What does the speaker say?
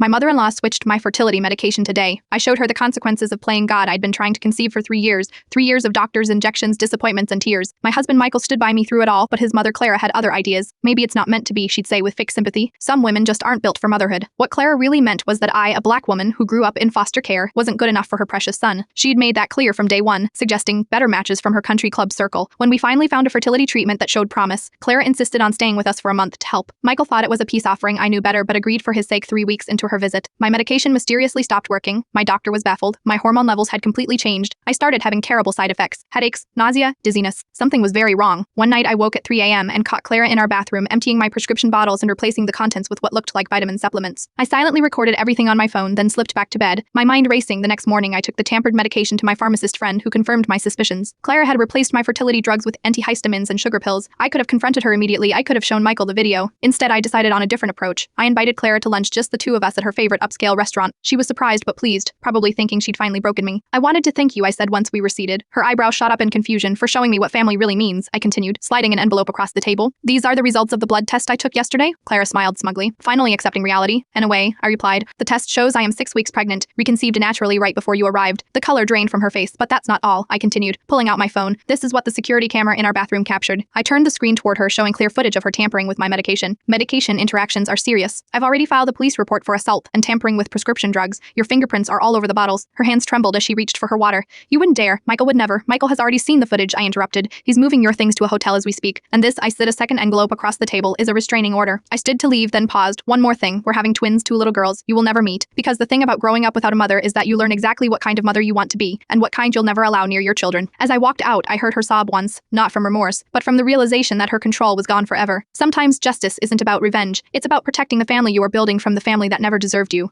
My mother-in-law switched my fertility medication today. I showed her the consequences of playing God. I'd been trying to conceive for 3 years. 3 years of doctors, injections, disappointments, and tears. My husband Michael stood by me through it all, but his mother Clara had other ideas. Maybe it's not meant to be, she'd say with fake sympathy. Some women just aren't built for motherhood. What Clara really meant was that I, a black woman who grew up in foster care, wasn't good enough for her precious son. She'd made that clear from day one, suggesting better matches from her country club circle. When we finally found a fertility treatment that showed promise, Clara insisted on staying with us for a month to help. Michael thought it was a peace offering. I knew better, but agreed for his sake 3 weeks into her visit. My medication mysteriously stopped working. My doctor was baffled. My hormone levels had completely changed. I started having terrible side effects: headaches, nausea, dizziness. Something was very wrong. One night I woke at 3 a.m. and caught Clara in our bathroom emptying my prescription bottles and replacing the contents with what looked like vitamin supplements. I silently recorded everything on my phone, then slipped back to bed. My mind racing. The next morning I took the tampered medication to my pharmacist friend, who confirmed my suspicions. Clara had replaced my fertility drugs with antihistamines and sugar pills. I could have confronted her immediately. I could have shown Michael the video. Instead, I decided on a different approach. I invited Clara to lunch, just the two of us, at her favorite upscale restaurant. She was surprised but pleased, probably thinking she'd finally broken me. I wanted to thank you, I said once we were seated. Her eyebrows shot up in confusion. For showing me what family really means, I continued, sliding an envelope across the table. These are the results of the blood test I took yesterday. Clara smiled smugly, finally accepting reality. In a way, I replied. The test shows I am 6 weeks pregnant, reconceived naturally right before you arrived. The color drained from her face, but that's not all, I continued, pulling out my phone. This is what the security camera in our bathroom captured. I turned the screen toward her, showing clear footage of her tampering with my medication. Medication interactions are serious. I've already filed a police report for assault and tampering with prescription drugs. Your fingerprints are all over the bottles. Her hands trembled as she reached for her water. You wouldn't dare. Michael would never. Michael has already seen the footage, I interrupted. He's moving your things to a hotel as we speak. And this, I slid a second envelope across the table, is a restraining order. I stood to leave, then paused. One more thing. We're having twins, 2 little girls. You will never meet. Because the thing about growing up without a mother is that you learn exactly what kind of mother you want to be, and what kind you'll never allow near your children. As I walked out, I heard her sob once, not from remorse, but from the realization that her control was gone forever. Sometimes justice isn't about revenge. It's about protecting the family you are building from the family that never deserved you.